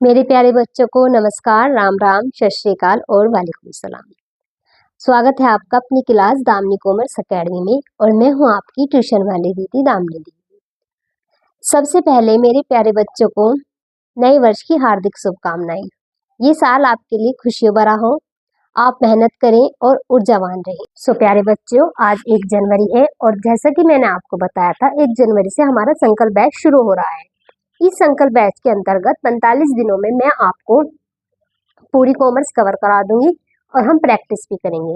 मेरे प्यारे बच्चों को नमस्कार, राम राम, सत श्री अकाल और वालेकुम सलाम। स्वागत है आपका अपनी क्लास दामिनी कॉमर्स एकेडमी में और मैं हूं आपकी ट्यूशन वाली दीदी दामिनी दीदी। सबसे पहले मेरे प्यारे बच्चों को नए वर्ष की हार्दिक शुभकामनाएं। ये साल आपके लिए खुशियों भरा हो, आप मेहनत करें और ऊर्जावान रहें। सो प्यारे बच्चों, आज 1 जनवरी है और जैसा कि मैंने आपको बताया था 1 जनवरी से हमारा संकल्प बैच शुरू हो रहा है। इस संकल्प बैच के अंतर्गत 45 दिनों में मैं आपको पूरी कॉमर्स कवर करा दूंगी और हम प्रैक्टिस भी करेंगे।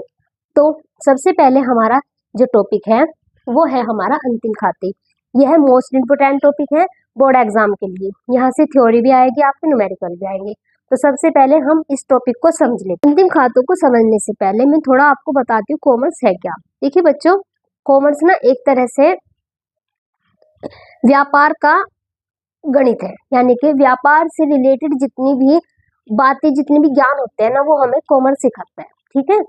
तो सबसे पहले हमारा जो टॉपिक है वो है हमारा अंतिम खाते। यह मोस्ट इम्पोर्टेंट टॉपिक है बोर्ड एग्जाम के लिए। यहाँ से थ्योरी भी आएगी, आपके न्यूमेरिकल भी आएंगे। तो सबसे पहले हम इस टॉपिक को समझ लेते हैं। अंतिम खातों को समझने से पहले मैं थोड़ा आपको बताती हूँ कॉमर्स है क्या। देखिए बच्चों, कॉमर्स ना एक तरह से व्यापार का गणित है, यानी कि व्यापार से रिलेटेड जितनी भी बातें, जितने भी ज्ञान होते हैं ना, वो हमें कॉमर्स सिखाता है। ठीक है।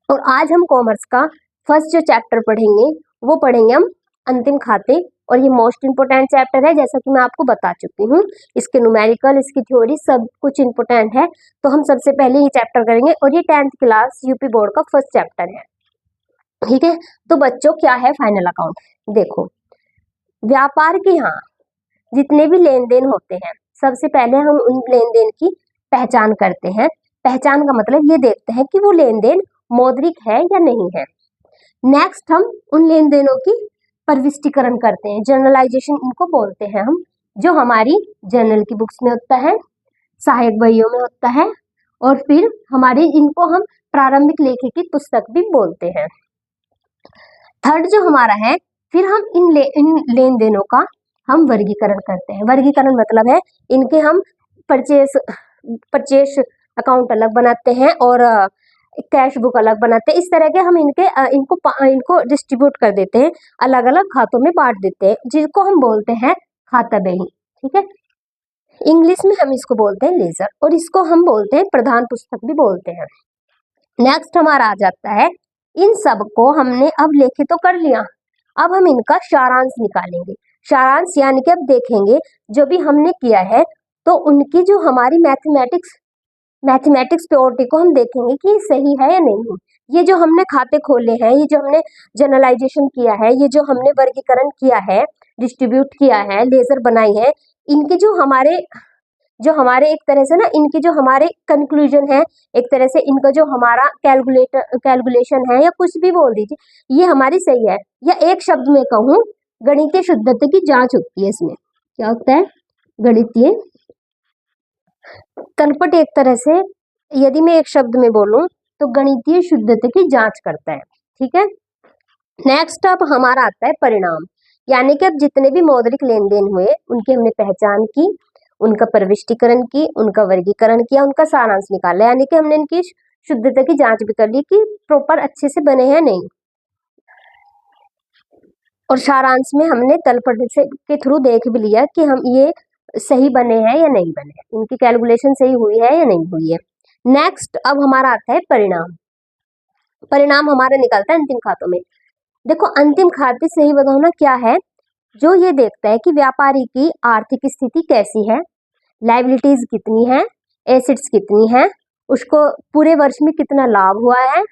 और आज हम कॉमर्स का फर्स्ट जो चैप्टर पढ़ेंगे वो पढ़ेंगे हम अंतिम खाते, और ये मोस्ट इंपोर्टेंट चैप्टर है जैसा कि मैं आपको बता चुकी हूँ। इसके न्यूमेरिकल, इसकी थ्योरी सब कुछ इंपोर्टेंट है। तो हम सबसे पहले ये चैप्टर करेंगे और ये 10th क्लास यूपी बोर्ड का फर्स्ट चैप्टर है। ठीक है। तो बच्चों, क्या है फाइनल अकाउंट? देखो, व्यापार के यहाँ जितने भी लेन देन होते हैं, सबसे पहले हम उन लेन देन की पहचान करते हैं। पहचान का मतलब ये देखते हैं कि वो लेन देन मौद्रिक है या नहीं है। नेक्स्ट हम उन लेन देनों की प्रविष्टिकरण करते हैं, जर्नलाइजेशन इनको बोलते हैं हम, जो हमारी जर्नल की बुक्स में होता है, सहायक बहियों में होता है, और फिर हमारे इनको हम प्रारंभिक लेखे की पुस्तक भी बोलते हैं। थर्ड जो हमारा है, फिर हम इन लेन देनों का हम वर्गीकरण करते हैं। वर्गीकरण मतलब है इनके हम परचेस अकाउंट अलग बनाते हैं और कैश बुक अलग बनाते हैं। इस तरह के हम इनको डिस्ट्रीब्यूट कर देते हैं, अलग अलग खातों में बांट देते हैं, जिसको हम बोलते हैं खाता बही। ठीक है। इंग्लिश में हम इसको बोलते हैं लेजर, और इसको हम बोलते हैं प्रधान पुस्तक भी बोलते हैं। नेक्स्ट हमारा आ जाता है, इन सब को हमने अब लेखे तो कर लिया, अब हम इनका सारांश निकालेंगे। सारांश यानी कि अब देखेंगे जो भी हमने किया है, तो उनकी जो हमारी मैथमेटिक्स प्योरिटी को हम देखेंगे कि सही है या नहीं। ये जो हमने खाते खोले हैं, ये जो हमने जनरलाइजेशन किया है, ये जो हमने वर्गीकरण किया है, डिस्ट्रीब्यूट किया है, लेजर बनाई है, इनके जो हमारे एक तरह से ना, इनकी जो हमारे कंक्लूजन है, एक तरह से इनका जो हमारा कैलकुलेशन है, या कुछ भी बोल दीजिए, ये हमारी सही है। या एक शब्द में कहूँ, गणितीय शुद्धता की जांच होती है। इसमें क्या होता है? गणितीय तलपट एक तरह से, यदि मैं एक शब्द में बोलूं तो गणितीय शुद्धता की जांच करता है। ठीक है। नेक्स्ट अब हमारा आता है परिणाम, यानी कि अब जितने भी मौद्रिक लेन देन हुए उनकी हमने पहचान की, उनका प्रविष्टिकरण की, उनका वर्गीकरण किया, उनका सारांश निकाला, यानी कि हमने इनकी शुद्धता की जांच भी कर ली कि प्रॉपर अच्छे से बने हैं नहीं। और सारांश में हमने तलपट के थ्रू देख भी लिया कि हम ये सही बने हैं या नहीं बने, इनकी कैलकुलेशन सही हुई है या नहीं हुई है। नेक्स्ट अब हमारा आता है परिणाम। परिणाम हमारा निकलता है अंतिम खातों में। देखो, अंतिम खाते सही बताना क्या है, जो ये देखता है कि व्यापारी की आर्थिक स्थिति कैसी है, लायबिलिटीज कितनी है, एसेट्स कितनी है, उसको पूरे वर्ष में कितना लाभ हुआ है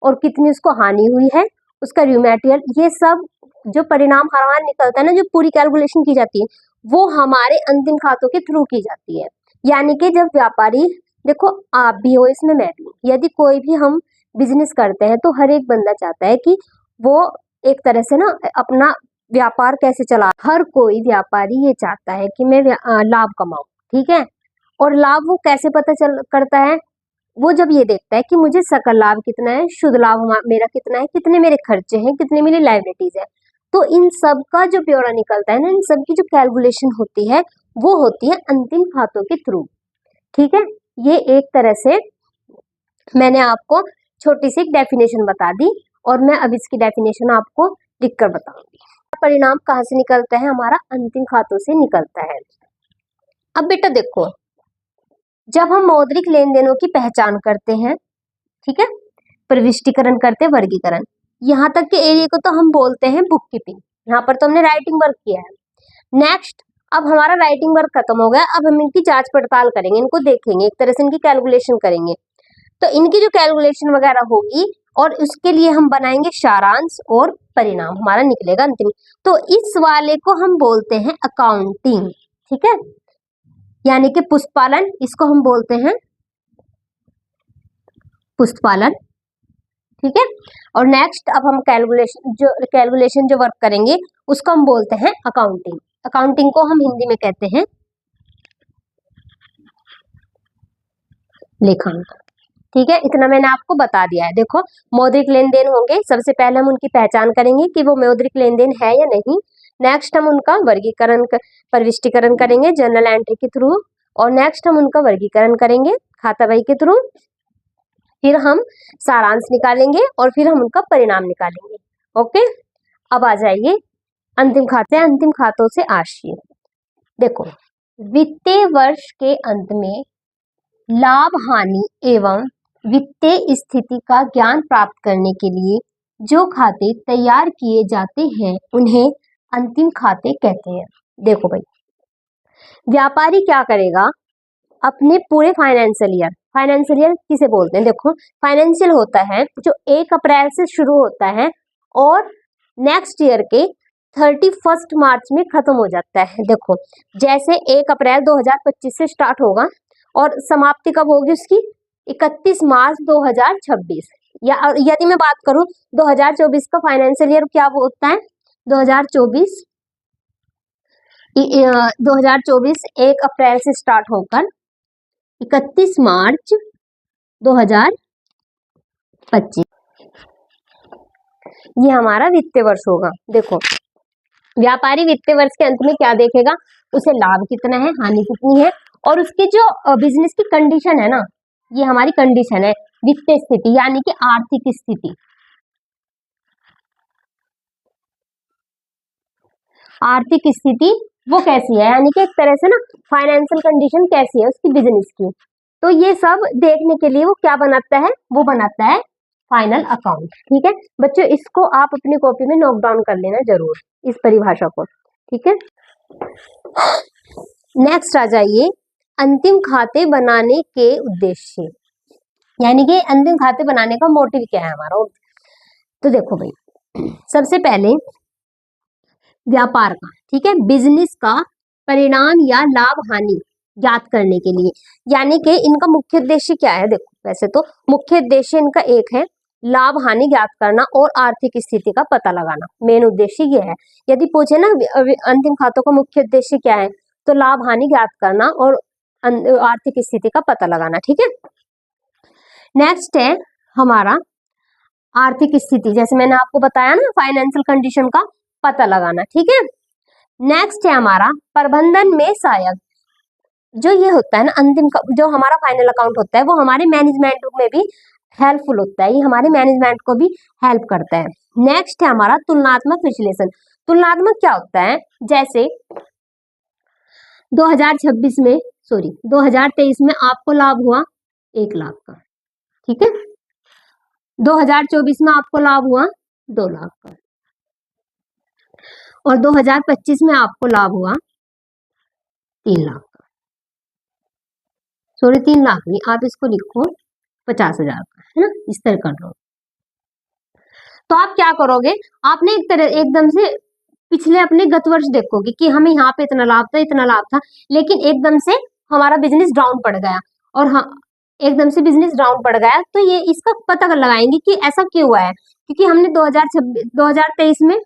और कितनी उसको हानि हुई है, उसका ऱ्यू मटेरियल, ये सब जो परिणाम हमारा निकलता है ना, जो पूरी कैलकुलेशन की जाती है, वो हमारे अंतिम खातों के थ्रू की जाती है। यानी कि जब व्यापारी, देखो आप भी हो इसमें, मैं भी, यदि कोई भी हम बिजनेस करते हैं तो हर एक बंदा चाहता है कि वो एक तरह से ना अपना व्यापार कैसे चला। हर कोई व्यापारी ये चाहता है कि मैं लाभ कमाऊं। ठीक है। और लाभ वो कैसे पता करता है? वो जब ये देखता है कि मुझे सकल लाभ कितना है, शुद्ध लाभ मेरा कितना है, कितने मेरे खर्चे हैं, कितने मेरी लायबिलिटीज है, तो इन सब का जो ब्यौरा निकलता है ना, इन सब की जो कैलकुलेशन होती है वो होती है अंतिम खातों के थ्रू। ठीक है। ये एक तरह से मैंने आपको छोटी सी डेफिनेशन बता दी, और मैं अब इसकी डेफिनेशन आपको लिखकर बताऊंगी। परिणाम कहाँ से निकलता है? हमारा अंतिम खातों से निकलता है। अब बेटा देखो, जब हम मौद्रिक लेन देनों की पहचान करते हैं, ठीक है, प्रविष्टिकरण करते हैं, वर्गीकरण, यहाँ तक के एरिया को तो हम बोलते हैं बुक कीपिंग। यहाँ पर तो हमने राइटिंग वर्क किया है। नेक्स्ट, अब हमारा राइटिंग वर्क खत्म हो गया, अब हम इनकी जांच पड़ताल करेंगे, इनको देखेंगे, एक तरह से इनकी कैलकुलेशन करेंगे। तो इनकी जो कैलकुलेशन वगैरह होगी और उसके लिए हम बनाएंगे सारांश और परिणाम हमारा निकलेगा अंतिम। तो इस वाले को हम बोलते हैं अकाउंटिंग, ठीक है, यानी कि पुष्पालन, इसको हम बोलते हैं पुष्पालन, ठीक है। और नेक्स्ट अब हम कैलकुलेशन जो वर्क करेंगे उसको हम बोलते हैं अकाउंटिंग। अकाउंटिंग को हम हिंदी में कहते हैं लेखांकन, ठीक है। इतना मैंने आपको बता दिया है। देखो, मौद्रिक लेन देन होंगे, सबसे पहले हम उनकी पहचान करेंगे कि वो मौद्रिक लेन देन है या नहीं। नेक्स्ट हम उनका वर्गीकरण प्रविष्टिकरण करेंगे जर्नल एंट्री के थ्रू, और नेक्स्ट हम उनका वर्गीकरण करेंगे खाता बही के थ्रू, फिर हम सारांश निकालेंगे और फिर हम उनका परिणाम निकालेंगे। ओके, अब आ जाइए अंतिम खाते, अंतिम खातों से आशय। देखो, वित्तीय वर्ष के अंत में लाभ हानि एवं वित्तीय स्थिति का ज्ञान प्राप्त करने के लिए जो खाते तैयार किए जाते हैं उन्हें अंतिम खाते कहते हैं। देखो भाई, व्यापारी क्या करेगा, अपने पूरे फाइनेंशियल ईयर किसे बोलते हैं? देखो, फाइनेंशियल होता है जो 1 अप्रैल से शुरू होता है और नेक्स्ट ईयर के 31 मार्च में खत्म हो जाता है। देखो, जैसे 1 अप्रैल 2025 से स्टार्ट होगा और समाप्ति कब होगी उसकी? 31 मार्च 2026। या यदि मैं बात करूं 2024 का फाइनेंशियल ईयर क्या होता है? 2024 1 अप्रैल से स्टार्ट होकर 31 मार्च 2025, ये हमारा वित्तीय वर्ष होगा। देखो, व्यापारी वित्तीय वर्ष के अंत में क्या देखेगा? उसे लाभ कितना है, हानि कितनी है, और उसकी जो बिजनेस की कंडीशन है ना, ये हमारी कंडीशन है वित्तीय स्थिति, यानी कि आर्थिक स्थिति। आर्थिक स्थिति वो कैसी है, यानी कि एक तरह से ना फाइनेंशियल कंडीशन कैसी है उसकी बिजनेस की। तो ये सब देखने के लिए वो क्या बनाता है? वो बनाता है फाइनल अकाउंट, ठीक है बच्चों। इसको आप अपनी कॉपी में नोट डाउन कर लेना जरूर, इस परिभाषा को, ठीक है। नेक्स्ट आ जाइए, अंतिम खाते बनाने के उद्देश्य, यानी कि अंतिम खाते बनाने का मोटिव क्या है हमारा। तो देखो भाई, सबसे पहले व्यापार का, ठीक है, बिजनेस का परिणाम या लाभ हानि ज्ञात करने के लिए, यानी कि इनका मुख्य उद्देश्य क्या है? देखो, वैसे तो मुख्य उद्देश्य इनका एक है लाभ हानि ज्ञात करना और आर्थिक स्थिति का पता लगाना, मेन उद्देश्य ये है। यदि पूछे ना अंतिम खातों का मुख्य उद्देश्य क्या है, तो लाभ हानि ज्ञात करना और आर्थिक स्थिति का पता लगाना, ठीक है। नेक्स्ट है हमारा आर्थिक स्थिति, जैसे मैंने आपको बताया ना, फाइनेंशियल कंडीशन का पता लगाना, ठीक है। नेक्स्ट है हमारा प्रबंधन में सहायक, जो ये होता है ना अंतिम जो हमारा फाइनल अकाउंट होता है वो हमारे मैनेजमेंट में भी हेल्पफुल होता है, ये हमारे मैनेजमेंट को भी हेल्प करता है। नेक्स्ट है हमारा तुलनात्मक विश्लेषण। तुलनात्मक क्या होता है? जैसे 2023 में आपको लाभ हुआ 1 लाख का, ठीक है, 2024 में आपको लाभ हुआ 2 लाख का, और 2025 में आपको लाभ हुआ 3 लाख का। सॉरी, 3 लाख नहीं, आप इसको लिखो 50,000 का, है ना, इस तरह कर लो। तो आप क्या करोगे, आपने एक तरह एकदम से पिछले अपने गत वर्ष देखोगे कि हमें यहाँ पे इतना लाभ था, इतना लाभ था, लेकिन एकदम से हमारा बिजनेस डाउन पड़ गया, और हाँ, एकदम से बिजनेस डाउन पड़ गया, तो ये इसका पता लगाएंगे कि ऐसा क्यों हुआ है। क्योंकि हमने 2023 में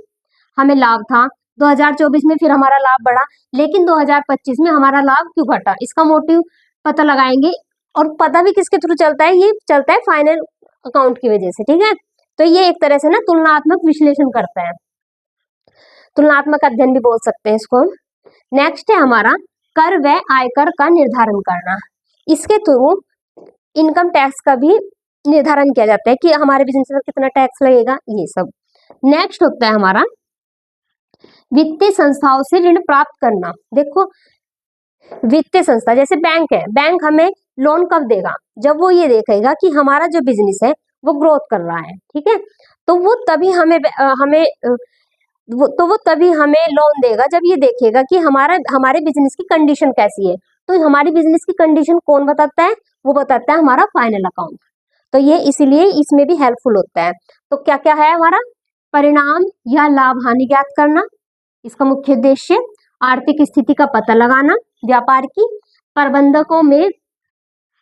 हमें लाभ था, 2024 में फिर हमारा लाभ बढ़ा, लेकिन 2025 में हमारा लाभ क्यों घटा, इसका मोटिव पता लगाएंगे। और पता भी किसके थ्रू चलता है? ये चलता है फाइनल अकाउंट की वजह से, ठीक है। तो ये एक तरह से ना तुलनात्मक विश्लेषण करता है, तुलनात्मक अध्ययन भी बोल सकते हैं इसको। नेक्स्ट है हमारा कर व आयकर का निर्धारण करना, इसके थ्रू इनकम टैक्स का भी निर्धारण किया जाता है कि हमारे बिजनेस पर कितना टैक्स लगेगा, ये सब। नेक्स्ट होता है हमारा वित्तीय संस्थाओं से ऋण प्राप्त करना। देखो, वित्तीय संस्था जैसे बैंक है, बैंक हमें लोन कब देगा? जब वो ये देखेगा कि हमारा जो बिजनेस है वो ग्रोथ कर रहा है, ठीक है, तो वो तभी हमें तो वो तभी हमें लोन देगा जब ये देखेगा कि हमारे बिजनेस की कंडीशन कैसी है। तो हमारी बिजनेस की कंडीशन कौन बताता है? वो बताता है हमारा फाइनल अकाउंट। तो ये इसीलिए इसमें भी हेल्पफुल होता है। तो क्या क्या है हमारा? परिणाम या लाभ हानि ज्ञात करना, इसका मुख्य उद्देश्य। आर्थिक स्थिति का पता लगाना व्यापार की, प्रबंधकों में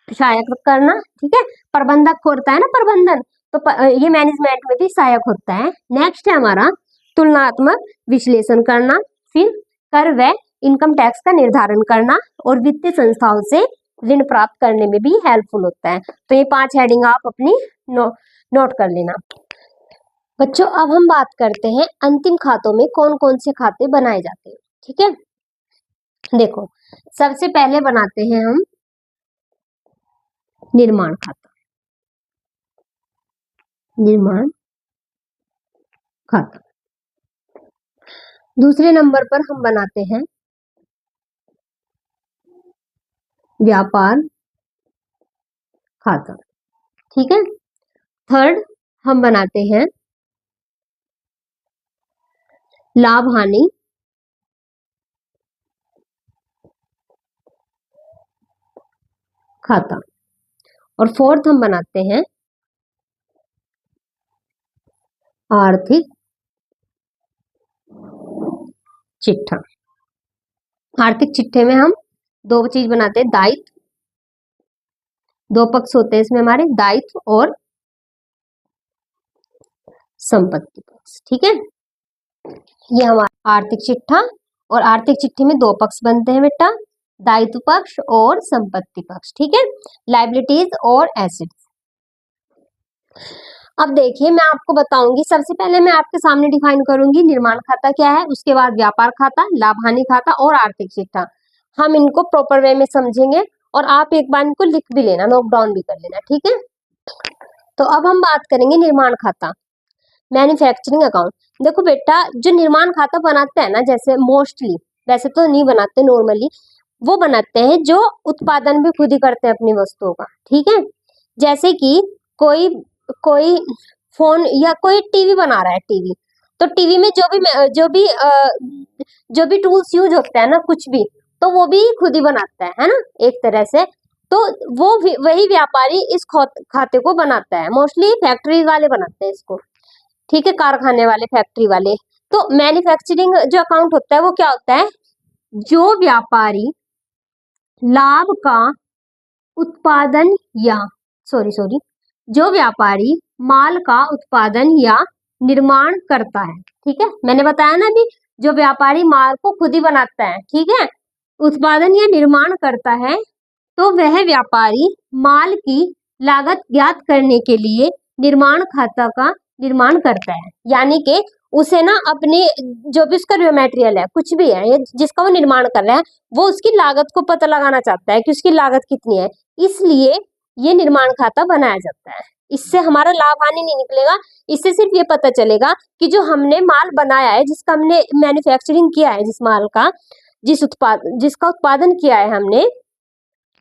सहायक करना, ठीक है। प्रबंधक होता है ना प्रबंधन, तो ये मैनेजमेंट में भी सहायक होता है। नेक्स्ट है हमारा तुलनात्मक विश्लेषण करना, फिर कर व इनकम टैक्स का निर्धारण करना, और वित्तीय संस्थाओं से ऋण प्राप्त करने में भी हेल्पफुल होता है। तो ये 5 हेडिंग आप अपनी नोट कर लेना। बच्चों अब हम बात करते हैं अंतिम खातों में कौन कौन से खाते बनाए जाते हैं, ठीक है। देखो सबसे पहले बनाते हैं हम निर्माण खाता। निर्माण खाता। दूसरे नंबर पर हम बनाते हैं व्यापार खाता, ठीक है। थर्ड हम बनाते हैं लाभ हानि खाता, और फोर्थ हम बनाते हैं आर्थिक चिट्ठा। आर्थिक चिट्ठे में हम 2 चीज बनाते हैं, दायित्व, 2 पक्ष होते हैं इसमें हमारे, दायित्व और संपत्ति पक्ष, ठीक है। ये हमारा आर्थिक चिट्ठा, और आर्थिक चिट्ठी में 2 पक्ष बनते हैं बेटा, दायित्व पक्ष और संपत्ति पक्ष, ठीक है। लायबिलिटीज और एसेट्स। अब देखिए मैं आपको बताऊंगी, सबसे पहले मैं आपके सामने डिफाइन करूंगी निर्माण खाता क्या है, उसके बाद व्यापार खाता, लाभ हानि खाता और आर्थिक चिट्ठा। हम इनको प्रॉपर वे में समझेंगे, और आप एक बार इनको लिख भी लेना, नोट डाउन भी कर लेना, ठीक है। तो अब हम बात करेंगे निर्माण खाता, मैन्युफैक्चरिंग अकाउंट। देखो बेटा जो निर्माण खाता बनाते हैं ना, जैसे मोस्टली, वैसे तो नहीं बनाते नॉर्मली, वो बनाते हैं जो उत्पादन भी खुद ही करते हैं अपनी वस्तुओं का, ठीक है। जैसे कि कोई कोई फोन या कोई टीवी बना रहा है, टीवी, तो टीवी में जो भी टूल्स यूज होते हैं ना, कुछ भी, तो वो भी खुद ही बनाता है ना, एक तरह से। तो वही व्यापारी इस खाते को बनाता है, मोस्टली फैक्ट्री वाले बनाते हैं इसको, ठीक है, कारखाने वाले, फैक्ट्री वाले। तो मैन्युफैक्चरिंग जो अकाउंट होता है वो क्या होता है? जो व्यापारी लाभ का उत्पादन या सॉरी जो व्यापारी माल का उत्पादन या निर्माण करता है, ठीक है। मैंने बताया ना अभी, जो व्यापारी माल को खुद ही बनाता है, ठीक है, उत्पादन या निर्माण करता है, तो वह व्यापारी माल की लागत ज्ञात करने के लिए निर्माण खाता का निर्माण करता है। यानी कि उसे ना अपने जो भी उसका रॉ मटेरियल है, कुछ भी है, जिसका वो निर्माण कर रहा है, वो उसकी लागत को पता लगाना चाहता है कि उसकी लागत कितनी है, इसलिए ये निर्माण खाता बनाया जाता है। इससे हमारा लाभ हानि नहीं निकलेगा, इससे सिर्फ ये पता चलेगा कि जो हमने माल बनाया है, जिसका हमने मैन्युफैक्चरिंग किया है, जिस माल का जिसका उत्पादन किया है हमने,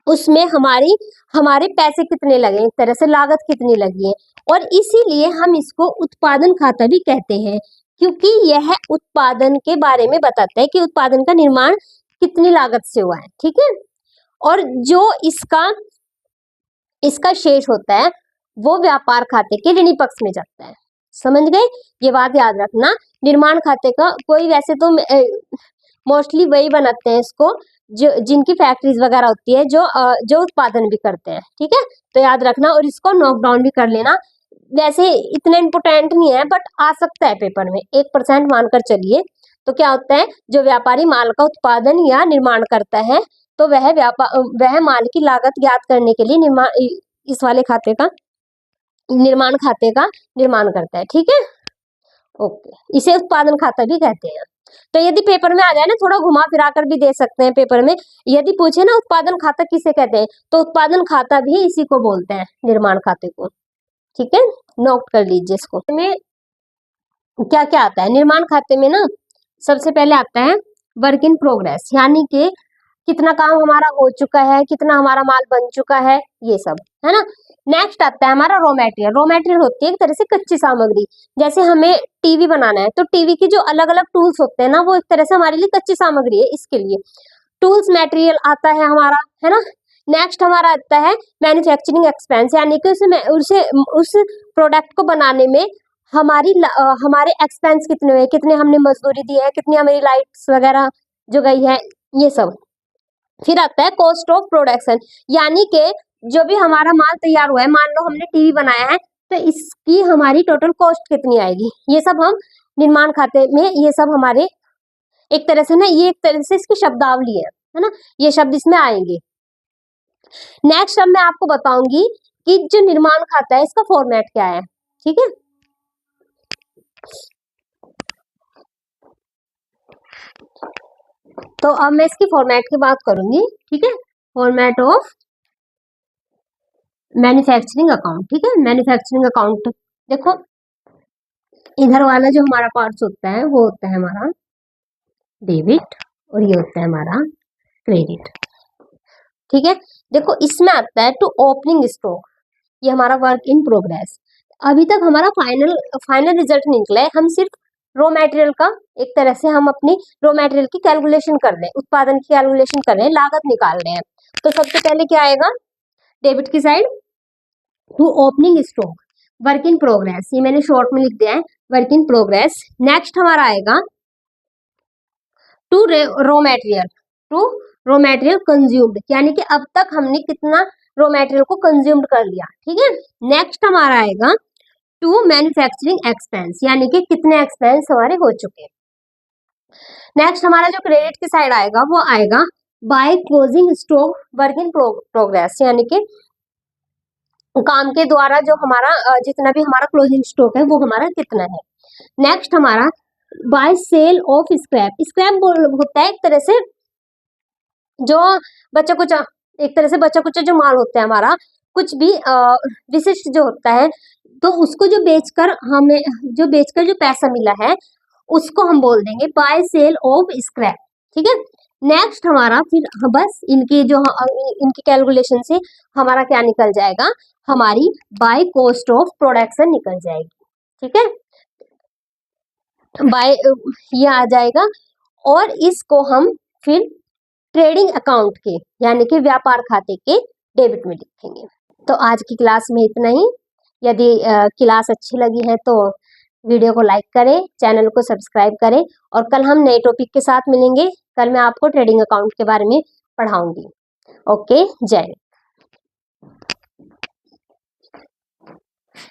उसमें हमारे पैसे कितने लगे, एक तरह से लागत कितनी लगी है। और इसीलिए हम इसको उत्पादन खाता भी कहते हैं, क्योंकि यह उत्पादन के बारे में बताता है कि उत्पादन का निर्माण कितनी लागत से हुआ है, ठीक है। और जो इसका शेष होता है वो व्यापार खाते के ऋणी पक्ष में जाता है। समझ गए? ये बात याद रखना। निर्माण खाते का कोई वैसे तो मोस्टली वही बनाते हैं इसको जिनकी फैक्ट्रीज वगैरह होती है, जो उत्पादन भी करते हैं, ठीक है। तो याद रखना और इसको नोट डाउन भी कर लेना। वैसे इतना इम्पोर्टेंट नहीं है, बट आ सकता है पेपर में, 1% मानकर चलिए। तो क्या होता है, जो व्यापारी माल का उत्पादन या निर्माण करता है, तो वह माल की लागत ज्ञात करने के लिए इस वाले खाते का निर्माण खाते का निर्माण करता है, ठीक है। ओके, इसे उत्पादन खाता भी कहते हैं। तो यदि पेपर में आ जाए ना, थोड़ा घुमा फिरा कर भी दे सकते हैं पेपर में, यदि पूछे ना उत्पादन खाता किसे कहते हैं, तो उत्पादन खाता भी इसी को बोलते हैं, निर्माण खाते को, ठीक है। नोट कर लीजिए इसको। में क्या क्या आता है निर्माण खाते में ना, सबसे पहले आता है वर्क इन प्रोग्रेस, यानी कि कितना काम हमारा हो चुका है, कितना हमारा माल बन चुका है, ये सब है ना। नेक्स्ट आता है हमारा रॉ मटेरियल। रॉ मटेरियल होती है एक तरह से कच्ची सामग्री। जैसे हमें टीवी बनाना है तो टीवी की जो अलग अलग टूल्स होते हैं ना, वो एक तरह से हमारे लिए कच्ची सामग्री है। इसके लिए टूल्स मटेरियल आता है हमारा, है ना। नेक्स्ट हमारा आता है मैन्युफैक्चरिंग एक्सपेंस, यानी कि उस प्रोडक्ट को बनाने में हमारे एक्सपेंस कितने हुए, कितने हमने मजदूरी दी है, कितनी हमारी लाइट्स वगैरह जो गई है, ये सब। फिर आता है कॉस्ट ऑफ प्रोडक्शन, यानी कि जो भी हमारा माल तैयार हुआ है, मान लो हमने टीवी बनाया है तो इसकी हमारी टोटल कॉस्ट कितनी आएगी, ये सब हम निर्माण खाते में, ये सब हमारे एक तरह से ना, ये एक तरह से इसकी शब्दावली है ना, ये शब्द इसमें आएंगे। नेक्स्ट अब मैं आपको बताऊंगी कि जो निर्माण खाता है इसका फॉर्मेट क्या है, ठीक है। तो अब मैं इसकी फॉर्मेट की बात करूंगी, ठीक है। फॉर्मेट ऑफ मैन्युफैक्चरिंग अकाउंट, ठीक है। मैन्युफैक्चरिंग अकाउंट देखो, इधर वाला जो हमारा पार्ट्स होता है वो होता है हमारा डेबिट और ये होता है हमारा क्रेडिट, ठीक है। देखो इसमें आता है टू ओपनिंग स्टॉक, ये हमारा वर्क इन प्रोग्रेस। अभी तक हमारा फाइनल रिजल्ट नहीं निकला है, हम सिर्फ रॉ मटेरियल का एक तरह से हम अपनी रॉ मटेरियल की कैलकुलेशन कर रहे हैं, उत्पादन की कैलकुलेशन कर रहे हैं, लागत निकाल रहे हैं। तो सबसे पहले क्या आएगा डेबिट की side, to opening stock work in progress, ये मैंने शॉर्ट में लिख दिया है वर्क इन प्रोग्रेस। नेक्स्ट हमारा आएगा to raw material, to raw material consumed, यानी कि अब तक हमने कितना रॉ मटेरियल को कंज्यूम्ड कर लिया, ठीक है। नेक्स्ट हमारा आएगा टू मैन्युफैक्चरिंग एक्सपेंस, यानी कि कितने एक्सपेंस हमारे हो चुके हैं। नेक्स्ट हमारा जो क्रेडिट की साइड आएगा वो आएगा by closing stock work in progress, यानी कि काम के द्वारा जो हमारा जितना भी हमारा क्लोजिंग स्टॉक है वो हमारा कितना है। नेक्स्ट हमारा by sale of scrap, scrap होता है एक तरह से जो बचा कुचा, एक तरह से बचा कुचा जो माल होता है हमारा, कुछ भी विशिष्ट जो होता है, तो उसको जो बेचकर जो पैसा मिला है उसको हम बोल देंगे बाय सेल ऑफ स्क्रैप, ठीक है। नेक्स्ट हमारा फिर बस इनकी कैलकुलेशन से हमारा क्या निकल जाएगा, हमारी बाय कॉस्ट ऑफ प्रोडक्शन निकल जाएगी, ठीक है। बाय ये आ जाएगा और इसको हम फिर ट्रेडिंग अकाउंट के यानी कि व्यापार खाते के डेबिट में लिखेंगे। तो आज की क्लास में इतना ही। यदि क्लास अच्छी लगी है तो वीडियो को लाइक करें, चैनल को सब्सक्राइब करें और कल हम नए टॉपिक के साथ मिलेंगे। कल मैं आपको ट्रेडिंग अकाउंट के बारे में पढ़ाऊंगी। ओके, जय हिंद।